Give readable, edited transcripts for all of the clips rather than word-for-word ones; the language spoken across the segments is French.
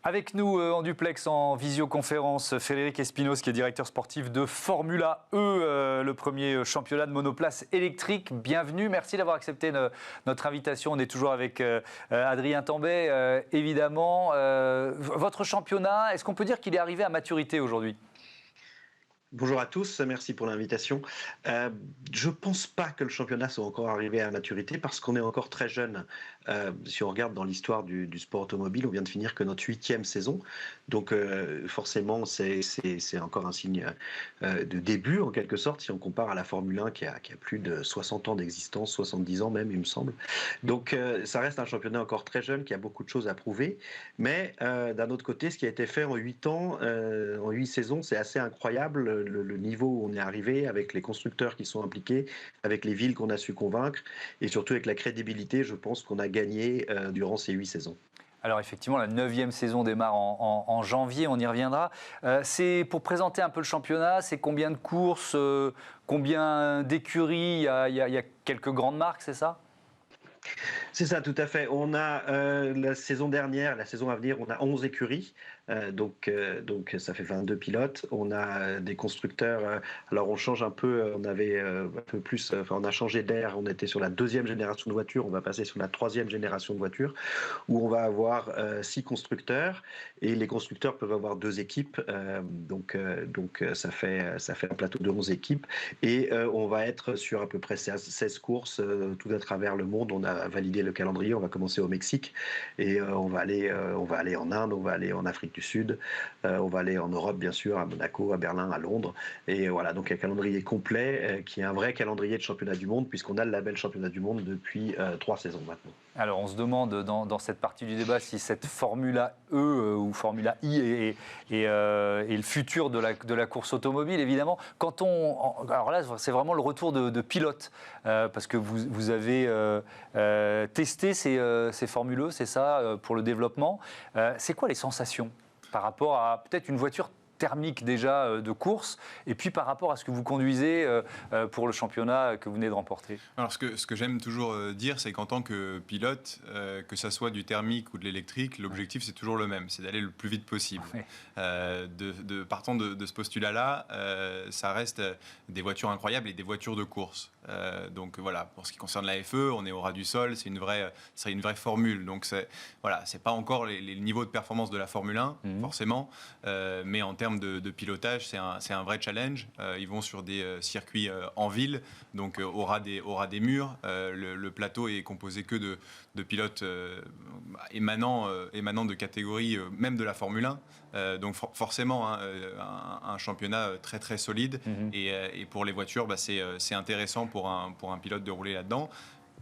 Avec nous en duplex, en visioconférence, Frédéric Espinoz, qui est directeur sportif de Formula E, le premier championnat de monoplace électrique. Bienvenue, merci d'avoir accepté notre invitation. On est toujours avec Adrien Tambay, évidemment. Votre championnat, est-ce qu'on peut dire qu'il est arrivé à maturité aujourd'hui ? Bonjour à tous, merci pour l'invitation. Je ne pense pas que le championnat soit encore arrivé à maturité parce qu'on est encore très jeune. Si on regarde dans l'histoire du sport automobile, on vient de finir que notre 8e saison. Donc forcément, c'est encore un signe de début en quelque sorte si on compare à la Formule 1 qui a plus de 60 ans d'existence, 70 ans même il me semble. Donc ça reste un championnat encore très jeune qui a beaucoup de choses à prouver. Mais d'un autre côté, ce qui a été fait en 8 ans, en 8 saisons, c'est assez incroyable. Le niveau où on est arrivé, avec les constructeurs qui sont impliqués, avec les villes qu'on a su convaincre, et surtout avec la crédibilité, je pense qu'on a gagné durant ces 8 saisons. Alors effectivement, la 9e saison démarre en janvier, on y reviendra. C'est pour présenter un peu le championnat, c'est combien de courses, combien d'écuries, il y a quelques grandes marques, c'est ça ? C'est ça, tout à fait. On a la saison dernière, la saison à venir, on a 11 écuries. Donc ça fait 22 pilotes. On a des constructeurs. Alors on change un peu. On avait un peu plus. Enfin, on a changé d'air. On était sur la 2e génération de voitures. On va passer sur la 3e génération de voitures, où on va avoir 6 constructeurs et les constructeurs peuvent avoir 2 équipes. Donc ça fait un plateau de 11 équipes et on va être sur à peu près 16 courses tout à travers le monde. On a validé le calendrier. On va commencer au Mexique et on va aller en Inde. On va aller en Afrique du Sud, on va aller en Europe bien sûr, à Monaco, à Berlin, à Londres, et voilà, donc un calendrier complet qui est un vrai calendrier de championnat du monde puisqu'on a le label championnat du monde depuis 3 saisons maintenant. Alors on se demande dans cette partie du débat si cette Formula E ou Formula I est le futur de la course automobile, évidemment. Alors là, c'est vraiment le retour de pilotes, parce que vous avez testé ces Formule E, c'est ça, pour le développement. C'est quoi les sensations par rapport à peut-être une voiture thermique déjà de course, et puis par rapport à ce que vous conduisez pour le championnat que vous venez de remporter? Alors ce que j'aime toujours dire, c'est qu'en tant que pilote, que ça soit du thermique ou de l'électrique, l'objectif c'est toujours le même, c'est d'aller le plus vite possible. Oui. Partant de ce postulat-là, ça reste des voitures incroyables et des voitures de course. Donc voilà, pour ce qui concerne la FE, on est au ras du sol, c'est une vraie formule. Donc c'est pas encore les niveaux de performance de la Formule 1, forcément, mais en termes de pilotage, c'est un vrai challenge. Ils vont sur des circuits en ville, donc au ras des murs. Le plateau est composé que de pilotes émanant de catégories, même de la Formule 1. Donc forcément, un championnat très très solide. Et pour les voitures, c'est intéressant pour un pilote de rouler là-dedans.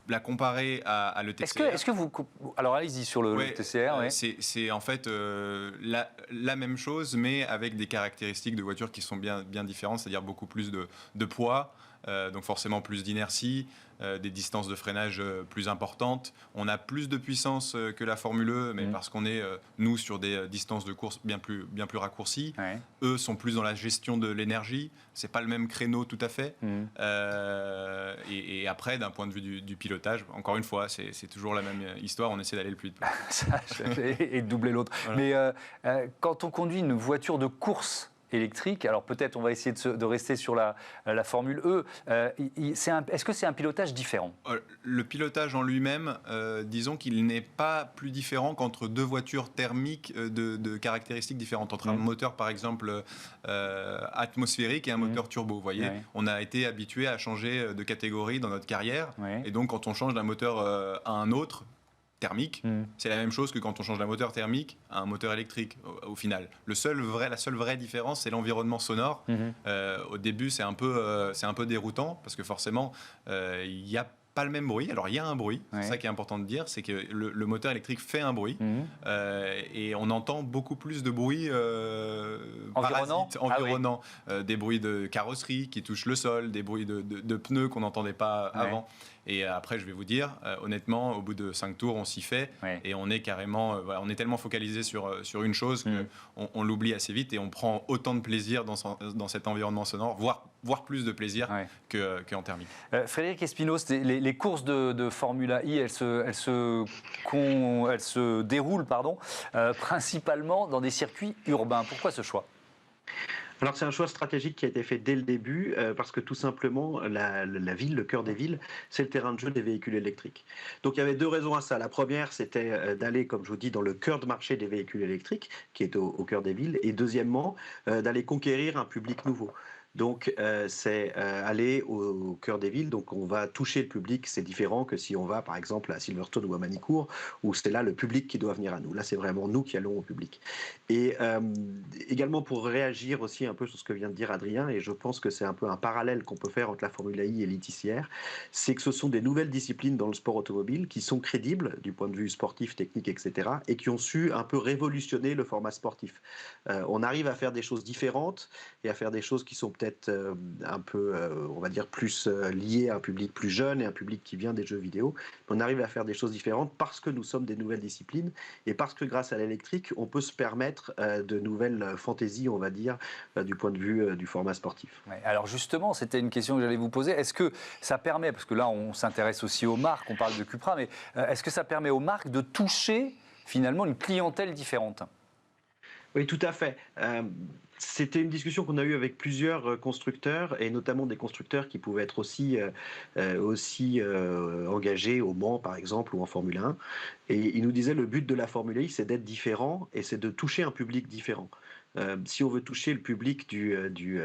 La comparer à le TCR. Est-ce que vous... Alors allez-y sur le TCR. Ouais. C'est en fait la même chose, mais avec des caractéristiques de voitures qui sont bien différentes, c'est-à-dire beaucoup plus de poids, donc forcément plus d'inertie, des distances de freinage plus importantes. On a plus de puissance que la Formule E, mais parce qu'on est, nous, sur des distances de course bien plus raccourcies. Ouais. Eux sont plus dans la gestion de l'énergie. C'est pas le même créneau tout à fait. Et après, d'un point de vue du pilotage, encore une fois, c'est toujours la même histoire. On essaie d'aller le plus vite possible. Et de doubler l'autre. Ouais. Mais quand on conduit une voiture de course électrique, alors peut-être on va essayer de rester sur la Formule E, est-ce que c'est un pilotage différent ? Le pilotage en lui-même, disons qu'il n'est pas plus différent qu'entre deux voitures thermiques de caractéristiques différentes, entre un moteur par exemple atmosphérique et un moteur turbo. Vous voyez, on a été habitué à changer de catégorie dans notre carrière, et donc quand on change d'un moteur à un autre, thermique, c'est la même chose que quand on change d'un moteur thermique à un moteur électrique au final. La seule vraie différence, c'est l'environnement sonore. Au début, c'est un peu déroutant parce que forcément, il n'y a pas le même bruit. Alors il y a un bruit, c'est ça qui est important de dire, c'est que le moteur électrique fait un bruit et on entend beaucoup plus de bruit environnant, des bruits de carrosserie qui touchent le sol, des bruits de pneus qu'on n'entendait pas avant. Et après, je vais vous dire, honnêtement, au bout de 5 tours, on s'y fait et on est carrément, on est tellement focalisé sur une chose qu'on l'oublie assez vite et on prend autant de plaisir dans cet environnement sonore, voire voire plus de plaisir qu'en thermique. Frédéric Espinos, les courses de Formula E, elles se déroulent principalement dans des circuits urbains. Pourquoi ce choix ? Alors c'est un choix stratégique qui a été fait dès le début parce que tout simplement la ville, le cœur des villes, c'est le terrain de jeu des véhicules électriques. Donc il y avait 2 raisons à ça. La première, c'était d'aller, comme je vous dis, dans le cœur de marché des véhicules électriques, qui est au cœur des villes, et deuxièmement, d'aller conquérir un public nouveau. Donc c'est aller au cœur des villes, donc on va toucher le public, c'est différent que si on va par exemple à Silverstone ou à Manicourt, où c'est là le public qui doit venir à nous. Là c'est vraiment nous qui allons au public. Et également pour réagir aussi un peu sur ce que vient de dire Adrien, et je pense que c'est un peu un parallèle qu'on peut faire entre la Formule E et l'ITCR, c'est que ce sont des nouvelles disciplines dans le sport automobile qui sont crédibles du point de vue sportif, technique, etc. et qui ont su un peu révolutionner le format sportif. On arrive à faire des choses différentes et à faire des choses qui sont peut-être un peu, on va dire, plus liées à un public plus jeune et un public qui vient des jeux vidéo. On arrive à faire des choses différentes parce que nous sommes des nouvelles disciplines et parce que grâce à l'électrique, on peut se permettre de nouvelles fantaisies, on va dire, du point de vue du format sportif. Ouais, alors justement, c'était une question que j'allais vous poser. Est-ce que ça permet, parce que là on s'intéresse aussi aux marques, on parle de Cupra, mais est-ce que ça permet aux marques de toucher finalement une clientèle différente ? Oui, tout à fait. C'était une discussion qu'on a eue avec plusieurs constructeurs, et notamment des constructeurs qui pouvaient être aussi engagés au Mans, par exemple, ou en Formule 1. Et ils nous disaient le but de la Formule E, c'est d'être différent et c'est de toucher un public différent. Si on veut toucher le public du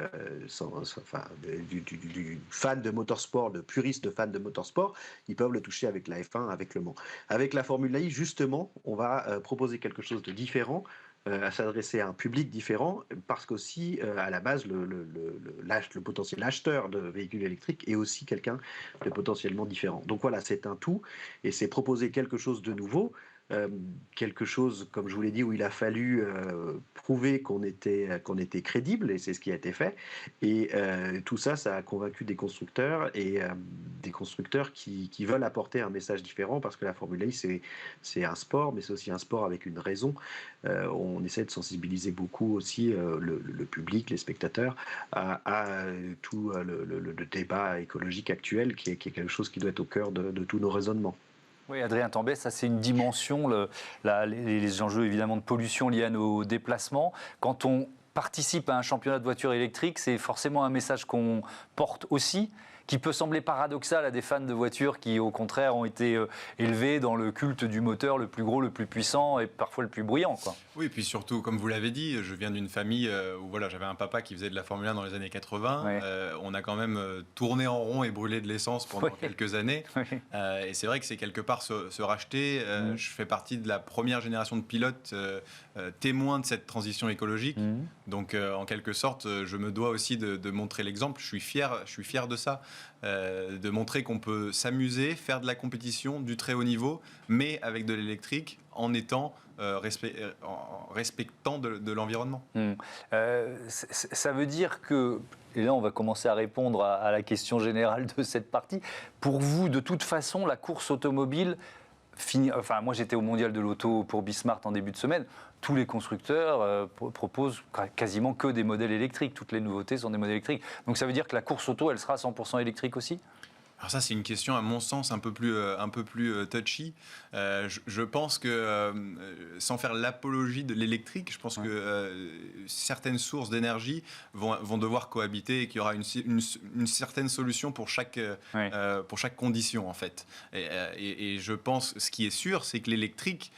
fan de motorsport, le puriste de fan de motorsport, ils peuvent le toucher avec la F1, avec le Mans. Avec la Formule E, justement, on va proposer quelque chose de différent, à s'adresser à un public différent, parce qu'aussi, à la base, le potentiel acheteur de véhicules électriques est aussi quelqu'un de potentiellement différent. Donc voilà, c'est un tout, et c'est proposer quelque chose de nouveau, quelque chose, comme je vous l'ai dit, où il a fallu prouver qu'on était crédible, et c'est ce qui a été fait. Et tout ça, ça a convaincu des constructeurs, et des constructeurs qui veulent apporter un message différent, parce que la Formule E, c'est un sport, mais c'est aussi un sport avec une raison. On essaie de sensibiliser beaucoup aussi le public, les spectateurs, à tout le débat écologique actuel, qui est quelque chose qui doit être au cœur de tous nos raisonnements. Oui, Adrien Tambay, ça c'est une dimension, les enjeux évidemment de pollution liés à nos déplacements. Quand on participe à un championnat de voitures électriques, c'est forcément un message qu'on porte aussi, qui peut sembler paradoxal à des fans de voitures qui, au contraire, ont été élevés dans le culte du moteur le plus gros, le plus puissant et parfois le plus bruyant, quoi. Oui, et puis surtout, comme vous l'avez dit, je viens d'une famille où voilà, j'avais un papa qui faisait de la Formule 1 dans les années 80. Ouais. On a quand même tourné en rond et brûlé de l'essence pendant quelques années. Et c'est vrai que c'est quelque part se racheter. Je fais partie de la première génération de pilotes témoins de cette transition écologique. Donc, en quelque sorte, je me dois aussi de montrer l'exemple. Je suis fier de ça. De montrer qu'on peut s'amuser, faire de la compétition du très haut niveau, mais avec de l'électrique, en étant en respectant de l'environnement. Ça veut dire que, et là on va commencer à répondre à la question générale de cette partie, pour vous, de toute façon, la course automobile, enfin moi j'étais au Mondial de l'Auto pour Bismart en début de semaine, tous les constructeurs proposent quasiment que des modèles électriques, toutes les nouveautés sont des modèles électriques. Donc ça veut dire que la course auto, elle sera 100% électrique aussi ? Alors ça, c'est une question, à mon sens, un peu plus touchy. Je pense que, sans faire l'apologie de l'électrique, je pense que certaines sources d'énergie vont devoir cohabiter et qu'il y aura une certaine solution pour chaque condition, en fait. Et je pense, ce qui est sûr, c'est que l'électrique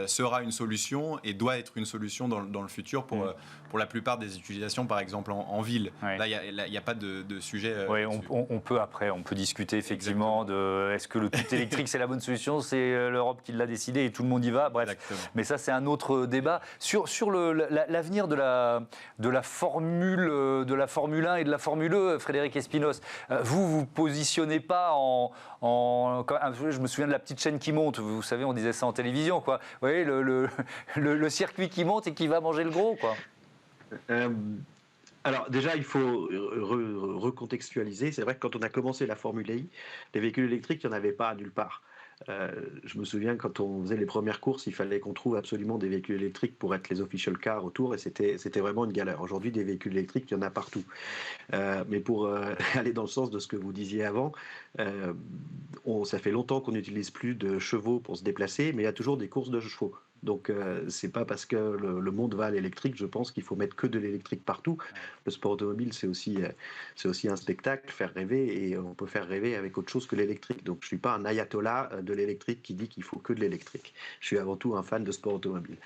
sera une solution et doit être une solution dans le futur pour la plupart des utilisations, par exemple en ville. Là, il n'y a pas de sujet. Oui, on peut discuter effectivement de est-ce que le tout électrique c'est la bonne solution, c'est l'Europe qui l'a décidé et tout le monde y va, bref. Exactement. Mais ça c'est un autre débat. Sur l'avenir de la Formule 1 et de la Formule E, Frédéric Espinos, vous positionnez pas je me souviens de la petite chaîne qui monte, vous savez, on disait ça en télévision, quoi. Vous voyez, le circuit qui monte et qui va manger le gros, quoi. Alors déjà, il faut recontextualiser. C'est vrai que quand on a commencé la Formule E, les véhicules électriques, il n'y en avait pas nulle part. Je me souviens quand on faisait les premières courses, il fallait qu'on trouve absolument des véhicules électriques pour être les official cars autour, et c'était vraiment une galère. Aujourd'hui, des véhicules électriques, il y en a partout. Mais pour aller dans le sens de ce que vous disiez avant, ça fait longtemps qu'on n'utilise plus de chevaux pour se déplacer, mais il y a toujours des courses de chevaux. Donc, c'est pas parce que le monde va à l'électrique, je pense qu'il faut mettre que de l'électrique partout. Le sport automobile, c'est aussi un spectacle, faire rêver, et on peut faire rêver avec autre chose que l'électrique. Donc, je suis pas un ayatollah de l'électrique qui dit qu'il faut que de l'électrique. Je suis avant tout un fan de sport automobile.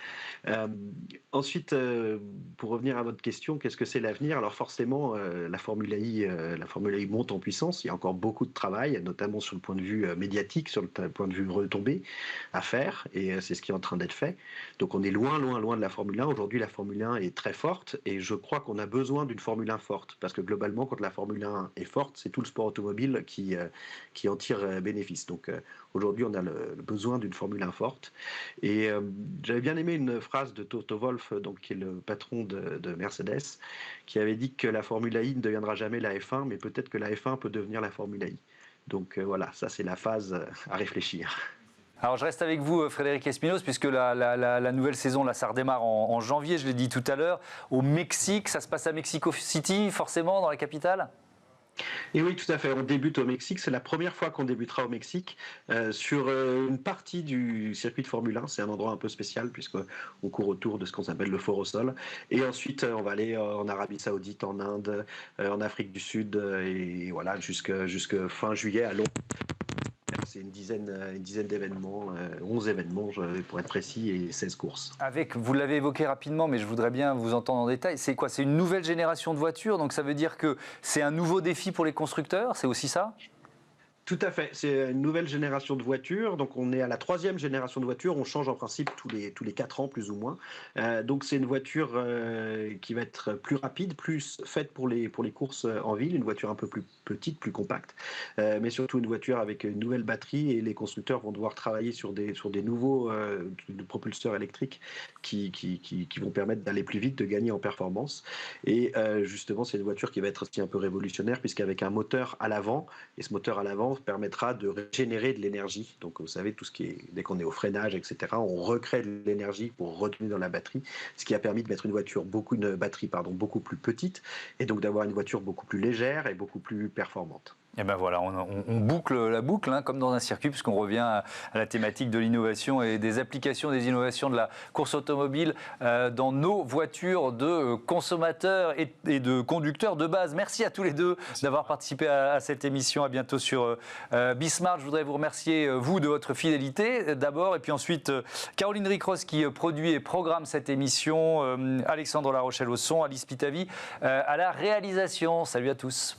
Ensuite, pour revenir à votre question, qu'est-ce que c'est l'avenir? Alors, forcément, la Formule I monte en puissance. Il y a encore beaucoup de travail, notamment sur le point de vue médiatique, sur le point de vue retombé à faire, et c'est ce qui est en train d'être fait. Donc on est loin de la Formule 1. Aujourd'hui, la Formule 1 est très forte, et je crois qu'on a besoin d'une Formule 1 forte, parce que globalement, quand la Formule 1 est forte, c'est tout le sport automobile qui en tire bénéfice. Donc aujourd'hui, on a le besoin d'une Formule 1 forte. Et j'avais bien aimé une phrase de Toto Wolff, donc, qui est le patron de Mercedes, qui avait dit que la Formule I ne deviendra jamais la F1, mais peut-être que la F1 peut devenir la Formule I. Donc voilà, ça c'est la phase à réfléchir. Alors je reste avec vous, Frédéric Espinoz, puisque la nouvelle saison, là, ça redémarre en janvier, je l'ai dit tout à l'heure, au Mexique. Ça se passe à Mexico City, forcément, dans la capitale? Et oui, tout à fait. On débute au Mexique. C'est la première fois qu'on débutera au Mexique sur une partie du circuit de Formule 1. C'est un endroit un peu spécial puisqu'on court autour de ce qu'on appelle le fort au sol. Et ensuite, on va aller en Arabie Saoudite, en Inde, en Afrique du Sud, et voilà, jusque fin juillet à Londres. C'est une dizaine d'événements, 11 événements pour être précis, et 16 courses. Vous l'avez évoqué rapidement, mais je voudrais bien vous entendre en détail. C'est quoi? C'est une nouvelle génération de voitures, donc ça veut dire que c'est un nouveau défi pour les constructeurs, c'est aussi ça? Tout à fait. C'est une nouvelle génération de voitures. Donc, on est à la 3e génération de voitures. On change en principe tous les 4 ans, plus ou moins. Donc, c'est une voiture qui va être plus rapide, plus faite pour les courses en ville. Une voiture un peu plus petite, plus compacte. Mais surtout une voiture avec une nouvelle batterie. Et les constructeurs vont devoir travailler sur des nouveaux propulseurs électriques qui vont permettre d'aller plus vite, de gagner en performance. Et justement, c'est une voiture qui va être aussi un peu révolutionnaire, puisqu'avec un moteur à l'avant, et ce moteur à l'avant permettra de régénérer de l'énergie. Donc vous savez, tout ce qui est, dès qu'on est au freinage, etc., on recrée de l'énergie pour retourner dans la batterie, ce qui a permis de mettre une batterie beaucoup plus petite, et donc d'avoir une voiture beaucoup plus légère et beaucoup plus performante. Et ben voilà, on boucle la boucle, hein, comme dans un circuit, puisqu'on revient à la thématique de l'innovation et des applications des innovations de la course automobile dans nos voitures de consommateurs et de conducteurs de base. Merci à tous les deux d'avoir participé à cette émission. À bientôt sur Bismart. Je voudrais vous remercier, vous, de votre fidélité d'abord, et puis ensuite Caroline Ricross qui produit et programme cette émission, Alexandre Larochelle au son, Alice Pitavi à la réalisation. Salut à tous.